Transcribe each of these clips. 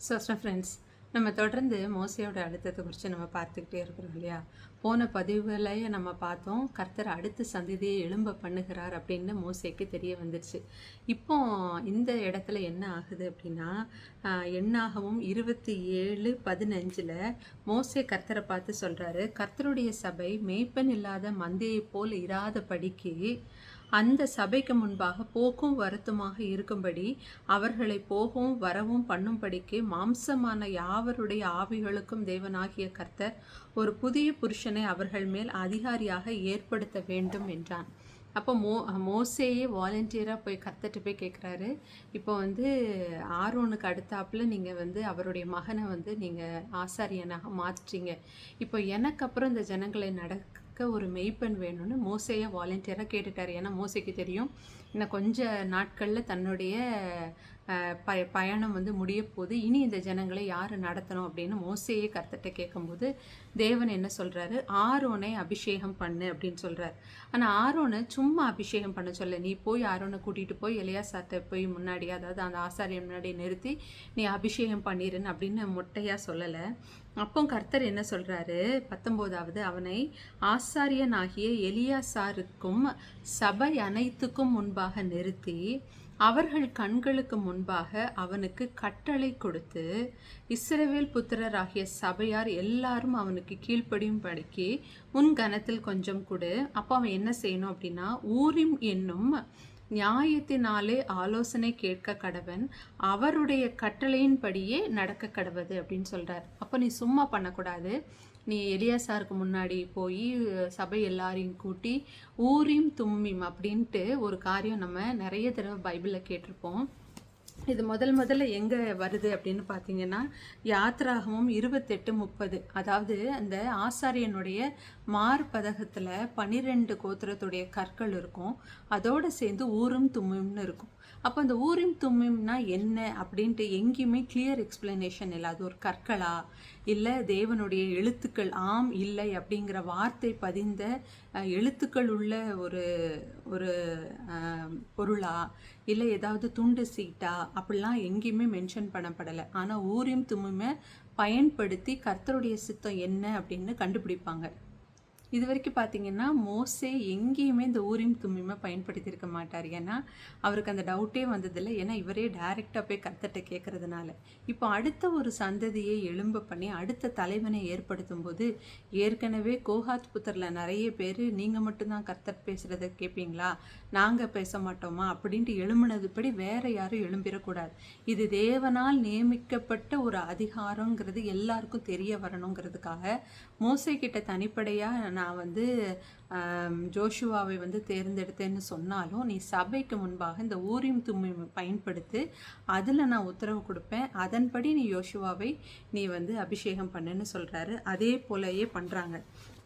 Friends, நம்ம தொடர்ந்து மோசேயோட அழுத்தத்தை குறித்து நம்ம பார்த்துக்கிட்டே இருக்கிறோம் இல்லையா? போன பதிவுகளையே நம்ம பார்த்தோம். கர்த்தர் அடுத்த சந்ததியை எழும்ப பண்ணுகிறார் அப்படின்னு மோசேக்கு தெரிய வந்துடுச்சு. இப்போ இந்த இடத்துல என்ன ஆகுது அப்படின்னா, எண்ணாகமும் 27:15 மோசே கர்த்தரை பார்த்து சொல்கிறாரு, கர்த்தருடைய சபை மேய்ப்பன் இல்லாத மந்தையை போல் இராத படிக்கு அந்த சபைக்கு முன்பாக போக்கும் வருத்தமாக இருக்கும்படி அவர்களை போகவும் வரவும் பண்ணும்படிக்கு மாம்சமான யாவருடைய ஆவிகளுக்கும் தேவனாகிய கர்த்தர் ஒரு புதிய புருஷனை அவர்கள் மேல் அதிகாரியாக ஏற்படுத்த வேண்டும் என்றான். அப்போ மோசேயே வாலண்டியராக போய் கர்த்தர்கிட்ட போய் கேட்குறாரு, இப்போ ஆரோனுக்கு அடுத்தாப்புல நீங்கள் அவருடைய மகனை நீங்கள் ஆசாரியனாக மாற்றிட்டீங்க. இப்போ எனக்கு அப்புறம் இந்த ஜனங்களை ஒரு மெய்ப்பெண் வேணும்னு மோசேயை வாலண்டியராக கேட்டுட்டார். ஏன்னா மோசேக்கு தெரியும், இன்னும் கொஞ்ச நாட்களில் தன்னுடைய பயணம் முடிய போது, இனி இந்த ஜனங்களை யார் நடத்தணும் அப்படின்னு மோசேயே கர்த்தர்கிட்ட கேட்கும்போது தேவன் என்ன சொல்கிறாரு, ஆரோனை அபிஷேகம் பண்ணு அப்படின்னு சொல்கிறார். ஆனால் ஆரோனை சும்மா அபிஷேகம் பண்ண சொல்ல, நீ போய் ஆரோனை கூட்டிகிட்டு போய் எலியாசார்ட்ட போய் முன்னாடி, அதாவது அந்த ஆசாரியன் முன்னாடி நிறுத்தி நீ அபிஷேகம் பண்ணிருன்னு அப்படின்னு மொட்டையாக சொல்லலை. அப்போ கர்த்தர் என்ன சொல்கிறாரு, 19வது, அவனை ஆசாரியனாகிய எலியாசாருக்கும் சபை அனைத்துக்கும் முன்பாக நிறுத்தி அவர்கள் கண்களுக்கு முன்பாக அவனுக்கு கட்டளை கொடுத்து இஸ்ரவேல் புத்திரராகிய சபையார் எல்லாரும் அவனுக்கு கீழ்ப்படியும் படிக்கு உன் கனத்தில் கொஞ்சம் கொடு. அப்போ அவன் என்ன செய்யணும் அப்படின்னா, ஊரிம் என்னும் நியாயத்தினாலே ஆலோசனை கேட்க கடவன், அவருடைய கட்டளையின்படியே நடக்க கடவது அப்படின்னு சொல்கிறார். அப்போ நீ சும்மா பண்ணக்கூடாது, நீ எலியாசாருக்கு முன்னாடி போய் சபை எல்லாரையும் கூட்டி ஊரிம் தும்மிம் அப்படின்ட்டு ஒரு காரியம் நம்ம நிறைய தடவை பைபிளில் கேட்டிருப்போம். இது முதல்ல எங்கே வருது அப்படின்னு பார்த்தீங்கன்னா, யாத்ராகமும் 28:30, அதாவது அந்த ஆசாரியனுடைய மார்பதகத்தில் 12 கோத்திரத்துடைய கற்கள் இருக்கும், அதோடு சேர்ந்து ஊரும் தும்மிம்னு இருக்கும். அப்போ அந்த ஊரிம் தும்மிம்னா என்ன அப்படின்ட்டு எங்கேயுமே கிளியர் எக்ஸ்பிளனேஷன் இல்லை. அது ஒரு கற்களா, இல்லை தேவனுடைய எழுத்துக்கள், ஆம் இல்லை அப்படிங்கிற வார்த்தை பதிந்த எழுத்துக்கள் உள்ள ஒரு ஒரு பொருளா, இல்லை ஏதாவது துண்டு சீட்டா, அப்படிலாம் எங்கேயுமே மென்ஷன் பண்ணப்படலை. ஆனால் ஊரிம் தும்மிமை பயன்படுத்தி கர்த்தருடைய சித்தம் என்ன அப்படின்னு கண்டுபிடிப்பாங்க. இது வரைக்கும் பார்த்தீங்கன்னா மோசே எங்கேயுமே இந்த ஊரிம் தும்மிமை பயன்படுத்தியிருக்க மாட்டார். ஏன்னா அவருக்கு அந்த டவுட்டே வந்ததில்லை. ஏன்னா இவரே டைரெக்டாக போய் கர்த்தர்கிட்ட கேட்கறதுனால. இப்போ அடுத்த ஒரு சந்ததியை எழும்ப பண்ணி அடுத்த தலைவனை ஏற்படுத்தும் போது, ஏற்கனவே கோஹாத் புத்தரில் நிறைய பேர் நீங்கள் மட்டும்தான் கர்த்தர் பேசுகிறத கேட்பீங்களா, நாங்கள் பேச மாட்டோமா அப்படின்ட்டு எழும்பினதுபடி வேற யாரும் எழும்பிடக்கூடாது. இது தேவனால் நியமிக்கப்பட்ட ஒரு அதிகாரங்கிறது எல்லாருக்கும் தெரிய வரணுங்கிறதுக்காக மோசே கிட்ட தனிப்படையாக நான் ஜோஷுவாவை தேர்ந்தெடுத்தேன்னு சொன்னாலும், நீ சபைக்கு முன்பாக இந்த ஊரிம் தும்மிமை பயன்படுத்தி அதில் நான் உத்தரவு கொடுப்பேன், அதன்படி நீ யோசுவாவை நீ அபிஷேகம் பண்ணுன்னு சொல்கிறாரு. அதே போலயே பண்ணுறாங்க.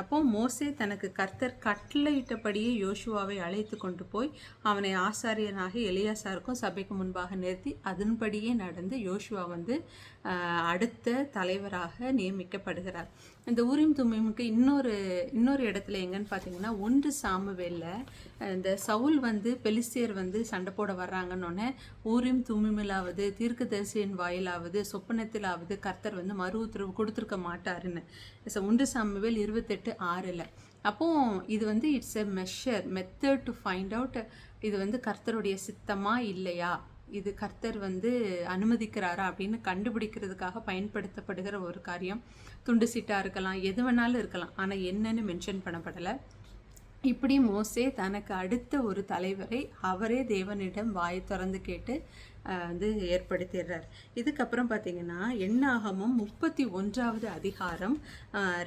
அப்போ மோசே தனக்கு கர்த்தர் கட்டளையிட்டபடியே யோசுவாவை அழைத்து கொண்டு போய் அவனை ஆசாரியனாக எலியாசாருக்கும் சபைக்கு முன்பாக நிறுத்தி அதன்படியே நடந்து யோசுவா அடுத்த தலைவராக நியமிக்கப்படுகிறார். இந்த ஊரிம் தும்மிமுக்கு இன்னொரு இடத்துல எங்கன்னு பார்த்தீங்கன்னா, 1 சாமுவேலில் இந்த சவுல் பெலிஸ்தியர் சண்டை போட வர்றாங்கன்னொன்னே, ஊரிம் தும்மிமிலாவது தீர்க்கதரிசியின் வாயிலாவது சொப்பனத்திலாவது கர்த்தர் மறு உத்தரவு கொடுத்துருக்க மாட்டாருன்னு 1 சாமுவேல் 28:6. அப்போ இது it's a method to find out, இது கர்த்தருடைய சித்தமா இல்லையா, இது கர்த்தர் அனுமதிக்கிறாரா அப்படின்னு கண்டுபிடிக்கிறதுக்காக பயன்படுத்தப்படுகிற ஒரு காரியம். துண்டு சீட்டாக இருக்கலாம், எது வேணாலும் இருக்கலாம், ஆனால் என்னன்னு மென்ஷன் பண்ணப்படலை. இப்படி மோசே தனக்கு அடுத்த ஒரு தலைவரை அவரே தேவனிடம் வாயை திறந்து கேட்டு ஏற்படுத்திடுறார். இதுக்கப்புறம் பார்த்தீங்கன்னா எண்ணாகமும் 31வது அதிகாரம்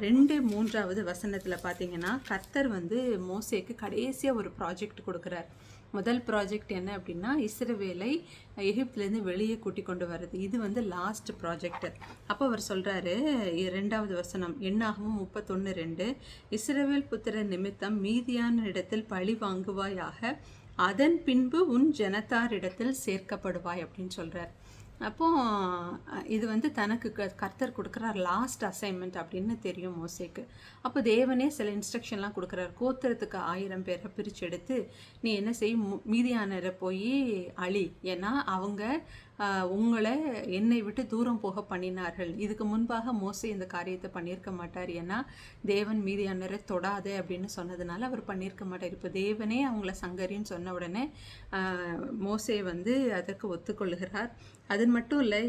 2-3வது வசனத்தில் பார்த்தீங்கன்னா, கர்த்தர் மோசேக்கு கடைசியாக ஒரு ப்ராஜெக்ட் கொடுக்குறார். முதல் ப்ராஜெக்ட் என்ன அப்படின்னா, இஸ்ரவேலை எகிப்திலேருந்து வெளியே கூட்டி கொண்டு வர்றது. இது லாஸ்ட் ப்ராஜெக்ட். அப்போ அவர் சொல்கிறாரு, 2வது வசனம், எண்ணாகமும் 31:2, இஸ்ரவேல் புத்திர நிமித்தம் மீதியான இடத்தில் பழி வாங்குவாயாக, அதன் பின்பு உன் ஜனத்தாரிடத்தில் சேர்க்கப்படுவாய் அப்படின்னு சொல்கிறார். அப்போது இது தனக்கு கர்த்தர் கொடுக்குறார் லாஸ்ட் அசைன்மெண்ட் அப்படின்னு தெரியும் மோசேக்கு. அப்போ தேவனே சில இன்ஸ்ட்ரக்ஷன்லாம் கொடுக்குறார். கோத்திரத்துக்கு 1000 பேரை பிரித்து எடுத்து நீ என்ன செய், மீதியானரை போய் அழி, ஏன்னா அவங்க உங்களை என்னை விட்டு தூரம் போக பண்ணினார்கள். இதுக்கு முன்பாக மோசே இந்த காரியத்தை பண்ணியிருக்க மாட்டார். ஏன்னா தேவன் மீதியானரை தொடாதே அப்படின்னு சொன்னதுனால அவர் பண்ணியிருக்க மாட்டார். இப்போ தேவனே அவங்கள சங்கரின்னு சொன்ன உடனே மோசே வந்து அதற்கு ஒத்துக்கொள்ளுகிறார். அது மட்டும் இல்லை,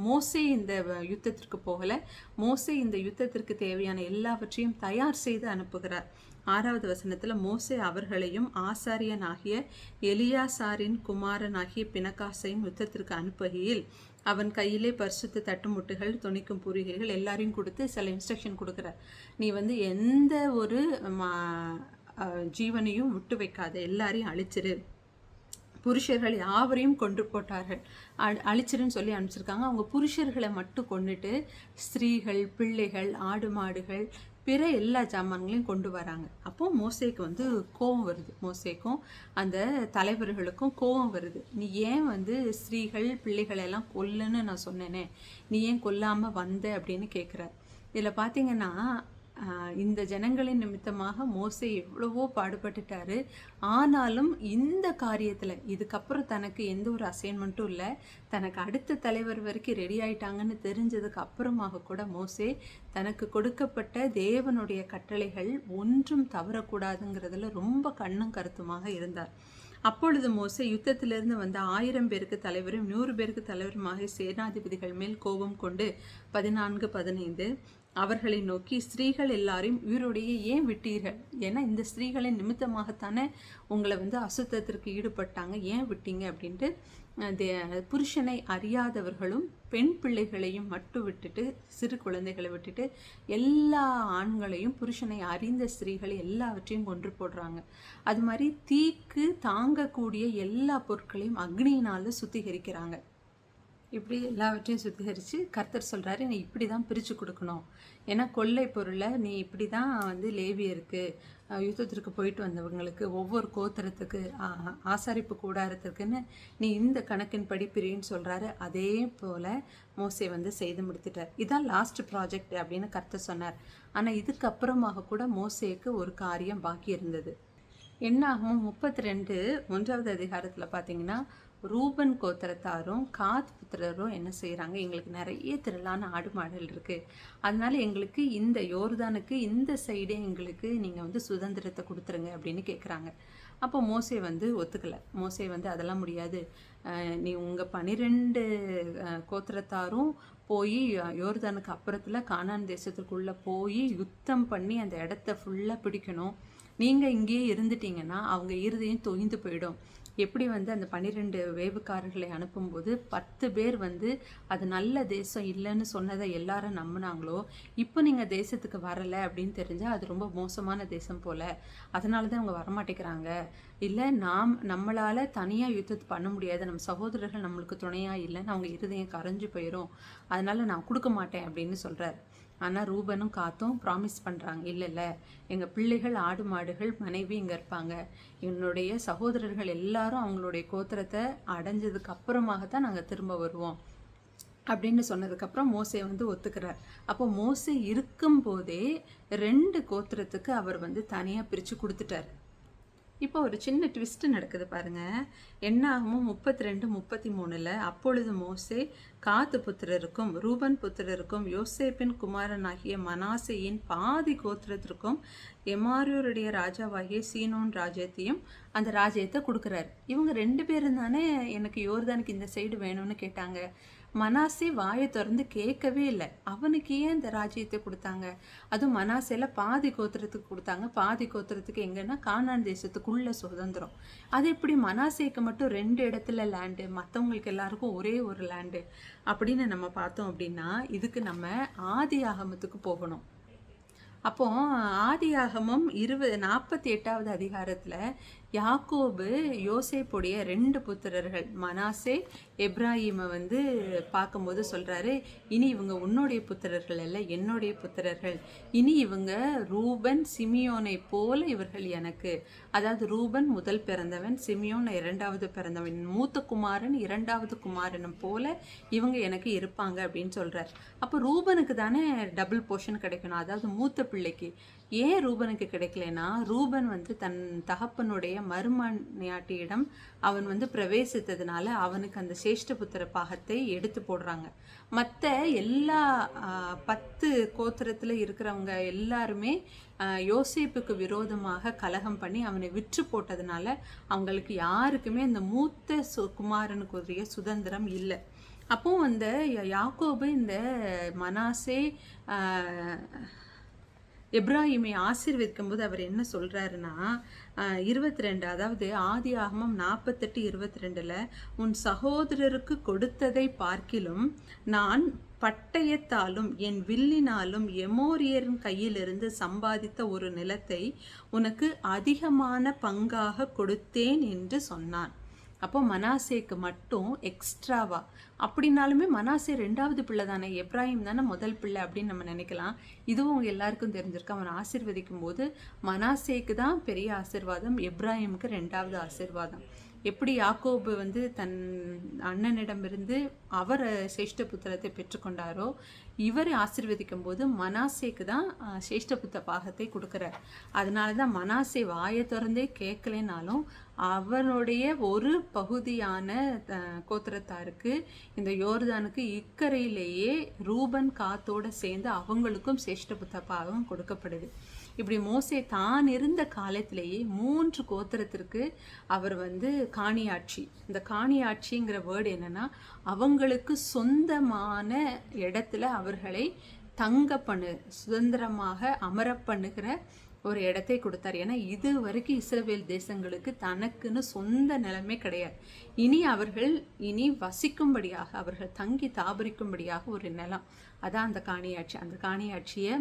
மோசே இந்த யுத்தத்திற்கு போகலை. மோசே இந்த யுத்தத்திற்கு தேவையான எல்லாவற்றையும் தயார் செய்து அனுப்புகிறார். 6வது வசனத்தில் மோசே அவர்களையும் ஆசாரியனாகிய எலியாசாரின் குமாரனாகிய பினகாசையும் யுத்தத்திற்கு அனுப்புகையில் அவன் கையிலே பரிசுத்த தட்டுமுட்டுகள், துணிக்கும் பூரிகைகள் எல்லாரையும் கொடுத்து சில இன்ஸ்ட்ரக்ஷன் கொடுக்குறார். நீ வந்து எந்த ஒரு ஜீவனையும் விட்டு வைக்காத, எல்லாரையும் அழிச்சிரு. புருஷர்கள் யாவரையும் கொன்று போட்டார்கள், அழிச்சிருன்னு சொல்லி அனுப்பிச்சிருக்காங்க. அவங்க புருஷர்களை மட்டும் கொண்டுட்டு ஸ்திரீகள், பிள்ளைகள், ஆடு மாடுகள், பிற எல்லா ஜாமான்களையும் கொண்டு வராங்க. அப்போது மோசேக்கு வந்து கோபம் வருது. மோசேக்கும் அந்த தலைவர்களுக்கும் கோபம் வருது. நீ ஏன் வந்து ஸ்திரீகள் பிள்ளைகளெல்லாம் கொல்லுன்னு நான் சொன்னேனே, நீ ஏன் கொல்லாமல் வந்த அப்படின்னு கேட்குறார். இதில் பார்த்தீங்கன்னா இந்த ஜனங்களின் நிமித்தமாக மோசே எவ்வளவோ பாடுபட்டுட்டாரு. ஆனாலும் இந்த காரியத்தில் இதுக்கப்புறம் தனக்கு எந்த ஒரு அசைன்மெண்ட்டும் இல்லை, தனக்கு அடுத்த தலைவர் வரைக்கும் ரெடி ஆயிட்டாங்கன்னு தெரிஞ்சதுக்கு அப்புறமாக கூட மோசே தனக்கு கொடுக்கப்பட்ட தேவனுடைய கட்டளைகள் ஒன்றும் தவறக்கூடாதுங்கிறதுல ரொம்ப கண்ணும் கருத்துமாக இருந்தார். அப்பொழுது மோசே யுத்தத்திலிருந்து வந்த 1000 பேருக்கு தலைவரும் 100 பேருக்கு தலைவருமாக சேனாதிபதிகள் மேல் கோபம் கொண்டு 14:15 அவர்களை நோக்கி, ஸ்திரீகள் எல்லாரையும் உயிரோடையே ஏன் விட்டீர்கள்? ஏன்னா இந்த ஸ்திரீகளின் நிமித்தமாகத்தானே உங்களை வந்து அசுத்தத்திற்கு ஈடுபட்டாங்க, ஏன் விட்டீங்க அப்படின்ட்டு புருஷனை அறியாதவர்களும் பெண் பிள்ளைகளையும் மட்டும் விட்டுட்டு, சிறு குழந்தைகளை விட்டுட்டு எல்லா ஆண்களையும், புருஷனை அறிந்த ஸ்திரீகளை எல்லாவற்றையும் கொன்று போடுறாங்க. அது மாதிரி தீக்கு தாங்கக்கூடிய எல்லா பொருட்களையும் அக்னியினால் சுத்திகரிக்கிறாங்க. இப்படி எல்லாவற்றையும் சுத்திகரித்து கர்த்தர் சொல்கிறாரு, நீ இப்படி தான் பிரித்து கொடுக்கணும். ஏன்னா கொள்ளை பொருளை நீ இப்படி தான் வந்து லேவியருக்கு, யுத்தத்திற்கு போயிட்டு வந்தவங்களுக்கு, ஒவ்வொரு கோத்திரத்துக்கு, ஆசாரிப்பு கூடாரத்துக்குன்னு நீ இந்த கணக்கின்படி பிரின்னு சொல்கிறாரு. அதே போல் மோசே வந்து செய்து முடித்துட்டார். இதான் லாஸ்ட் ப்ராஜெக்ட் அப்படின்னு கர்த்தர் சொன்னார். ஆனால் இதுக்கப்புறமாக கூட மோசேக்கு ஒரு காரியம் பாக்கி இருந்தது. என்னாகும் 32:1வது அதிகாரத்தில் பார்த்தீங்கன்னா, ரூபன் கோத்திரத்தாரும் காத் புத்திரரும் என்ன செய்கிறாங்க, எங்களுக்கு நிறைய திரளான ஆடு மாடுகள் இருக்குது, அதனால எங்களுக்கு இந்த யோர்தானுக்கு இந்த சைடே எங்களுக்கு நீங்கள் வந்து சுதந்திரத்தை கொடுத்துருங்க அப்படின்னு கேட்குறாங்க. அப்போ மோசே வந்து ஒத்துக்கலை. மோசே வந்து அதெல்லாம் முடியாது, நீ உங்கள் 12 கோத்திரத்தாரும் போய் யோர்தானுக்கு அப்புறத்தில் கானான் தேசத்துக்குள்ளே போய் யுத்தம் பண்ணி அந்த இடத்த ஃபுல்லாக பிடிக்கணும். நீங்கள் இங்கேயே இருந்துட்டீங்கன்னா அவங்க இருதையும் தொய்ந்து போயிடும். எப்படி வந்து அந்த 12 வேவுக்காரர்களை அனுப்பும்போது 10 பேர் வந்து அது நல்ல தேசம் இல்லைன்னு சொன்னதை எல்லாரும் நம்பினாங்களோ, இப்போ நீங்கள் தேசத்துக்கு வரலை அப்படின்னு தெரிஞ்சால் அது ரொம்ப மோசமான தேசம் போல், அதனால தான் அவங்க வரமாட்டேங்கிறாங்க. இல்லை நம்மளால் தனியாக யுத்தத்தை பண்ண முடியாது, நம்ம சகோதரர்கள் நம்மளுக்கு துணையாக இல்லைன்னு அவங்க இருதயம் கரைஞ்சு போயிடும், அதனால் நான் கொடுக்க மாட்டேன் அப்படின்னு சொல்கிறார். ஆனால் ரூபனும் காத்தும் ப்ராமிஸ் பண்ணுறாங்க, இல்லை எங்கள் பிள்ளைகள், ஆடு மாடுகள், மனைவி இங்கே இருப்பாங்க, என்னுடைய சகோதரர்கள் எல்லாரும் அவங்களுடைய கோத்திரத்தை அடைஞ்சதுக்கு அப்புறமாக தான் நாங்கள் திரும்ப வருவோம் அப்படின்னு சொன்னதுக்கப்புறம் மோசே வந்து ஒத்துக்கிறார். அப்போ மோசே இருக்கும்போதே 2 கோத்திரத்துக்கு அவர் வந்து தனியாக பிரித்து கொடுத்துட்டார். இப்போ ஒரு சின்ன ட்விஸ்ட் நடக்குது பாருங்க. என்ன ஆகும் 32:33 அப்பொழுது மோசே காத்து புத்திரருக்கும் ரூபன் புத்திரருக்கும் யோசேப்பின் குமாரனாகிய மனாசேயின் பாதி கோத்திரத்திற்கும் எமாரியோருடைய ராஜாவாகிய சீனோன் ராஜ்யத்தையும் அந்த ராஜ்யத்தை கொடுக்குறாரு. இவங்க 2 பேரும் தானே எனக்கு யோர்தானுக்கு இந்த சைடு வேணும்னு கேட்டாங்க. மனாசே வாயை திறந்து கேட்கவே இல்லை. அவனுக்கு ஏன் இந்த ராஜ்யத்தை கொடுத்தாங்க? அதுவும் மனாசேல பாதி கோத்திரத்துக்கு கொடுத்தாங்க. பாதி கோத்திரத்துக்கு எங்கன்னா கானான் தேசத்துக்குள்ள சுதந்திரம். அது எப்படி மனாசேக்கு மட்டும் 2 இடத்துல லேண்டு, மற்றவங்களுக்கு எல்லாருக்கும் ஒரே ஒரு லேண்டு அப்படின்னு நம்ம பார்த்தோம் அப்படின்னா, இதுக்கு நம்ம ஆதி ஆகமத்துக்கு போகணும். அப்போ ஆதியாகமம் 48வது அதிகாரத்தில் யாக்கோபு யோசேப்புடைய 2 புத்திரர்கள் மனாசே, எப்ராஹிமை வந்து பார்க்கும்போது சொல்கிறாரு, இனி இவங்க உன்னுடைய புத்திரர்கள் அல்ல, என்னுடைய புத்திரர்கள். இனி இவங்க ரூபன் சிமியோனை போல இவர்கள் எனக்கு. அதாவது ரூபன் முதல் பிறந்தவன், சிமியோன் 2வது பிறந்தவன், மூத்த குமாரன் 2வது குமாரனும் போல இவங்க எனக்கு இருப்பாங்க அப்படின்னு சொல்கிறார். அப்போ ரூபனுக்கு தானே டபுள் போர்ஷன் கிடைக்கணும், அதாவது மூத்த பிள்ளைக்கு. ஏன் ரூபனுக்கு கிடைக்கலனா, ரூபன் வந்து தன் தகப்பனுடைய மருமனையாட்டியிடம் அவன் வந்து பிரவேசித்ததுனால அவனுக்கு அந்த சேஷ்டபுத்திர பாகத்தை எடுத்து போடுறாங்க. மற்ற எல்லா 10 கோத்திரத்தில் இருக்கிறவங்க எல்லாருமே யோசேப்புக்கு விரோதமாக கலகம் பண்ணி அவனை விற்று போட்டதுனால அவங்களுக்கு யாருக்குமே அந்த மூத்த குமாரனுக்குரிய சுதந்திரம் இல்லை. அப்போ அந்த யாக்கோபு இந்த மனாசே எப்ராஹிமை ஆசீர்வதிக்கும் போது அவர் என்ன சொல்றாருன்னா 22, அதாவது ஆதி ஆகமம் 48:22, உன் சகோதரருக்கு கொடுத்ததை பார்க்கிலும் நான் பட்டயத்தாலும் என் வில்லினாலும் எமோரியரின் கையிலிருந்து சம்பாதித்த ஒரு நிலத்தை உனக்கு அதிகமான பங்காக கொடுத்தேன் என்று சொன்னான். அப்போ மனாசேக்கு மட்டும் எக்ஸ்ட்ராவா, அப்படின்னாலுமே மனாசே 2வது பிள்ளை தானே, எப்ராஹிம் தானே முதல் பிள்ளை அப்படின்னு நம்ம நினைக்கலாம். இதுவும் எல்லாருக்கும் தெரிஞ்சிருக்கு. அவன் ஆசீர்வதிக்கும் போது மனாசேக்கு தான் பெரிய ஆசீர்வாதம், எப்ராஹிமுக்கு 2வது ஆசீர்வாதம். எப்படி யாக்கோபு வந்து தன் அண்ணனிடமிருந்து அவர் சேஷ்டபுத்திரத்தை பெற்றுக்கொண்டாரோ, இவர் ஆசீர்வதிக்கும் போது மனாசேக்கு தான் சேஷ்டபுத்திர பாகத்தை கொடுக்குறார். அதனால தான் மனாசே வாயை திறந்தே கேட்கலைனாலும் அவனுடைய ஒரு பகுதியான கோத்திரத்தாருக்கு இந்த யோர்தானுக்கு இக்கரையிலேயே ரூபன் காத்தோடு சேர்ந்து அவங்களுக்கும் சேஷ்டபுத்திர பாகம் கொடுக்கப்படுது. இப்படி மோசே தான் இருந்த காலத்திலேயே 3 கோத்திரத்திற்கு அவர் வந்து காணியாட்சி, இந்த காணியாட்சிங்கிற வேர்டு என்னன்னா, அவங்களுக்கு சொந்தமான இடத்துல அவர்களை சுதந்திரமாக அமர பண்ணுகிற ஒரு இடத்தை கொடுத்தார். ஏன்னா இது வரைக்கும் இஸ்ரவேல் தேசங்களுக்கு தனக்குன்னு சொந்த நிலைமை கிடையாது. இனி அவர்கள் வசிக்கும்படியாக, அவர்கள் தங்கி தாபரிக்கும்படியாக ஒரு நிலம், அதான் அந்த காணியாட்சி. அந்த காணியாட்சியை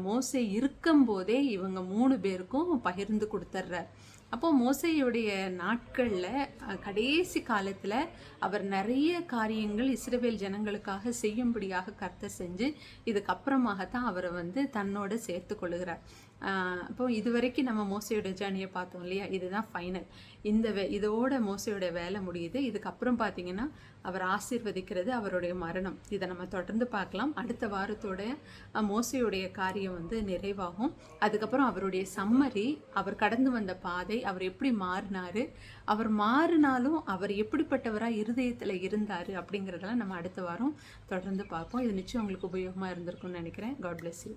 மோசே இருக்கும்போதே இவங்க 3 பேருக்கும் பகிர்ந்து கொடுத்துட்றார். அப்போது மோசேயுடைய நாட்களில் கடைசி காலத்தில் அவர் நிறைய காரியங்கள் இஸ்ரவேல் ஜனங்களுக்காக செய்யும்படியாக கர்த்தர் செஞ்சு இதுக்கப்புறமாகத்தான் அவரை வந்து தன்னோட சேர்த்து கொள்ளுகிறார். அப்போ இது வரைக்கும் நம்ம மோசையோட ஜேர்னியை பார்த்தோம் இல்லையா, இதுதான் ஃபைனல். இதோட மோசையோட வேலை முடியுது. இதுக்கப்புறம் பார்த்தீங்கன்னா அவர் ஆசீர்வதிக்கிறது அவருடைய மரணம். இதை நம்ம தொடர்ந்து பார்க்கலாம். அடுத்த வாரத்தோட மோசையுடைய காரியம் வந்து நிறைவாகும். அதுக்கப்புறம் அவருடைய சம்மரி, அவர் கடந்து வந்த பாதை, அவர் எப்படி மாறினார், அவர் மாறினாலும் அவர் எப்படிப்பட்டவராக இருதயத்தில் இருந்தார் அப்படிங்கிறதெல்லாம் நம்ம அடுத்த வாரம் தொடர்ந்து பார்ப்போம். இது நிச்சயம் உங்களுக்கு உபயோகமாக இருந்திருக்கும்னு நினைக்கிறேன். God bless you.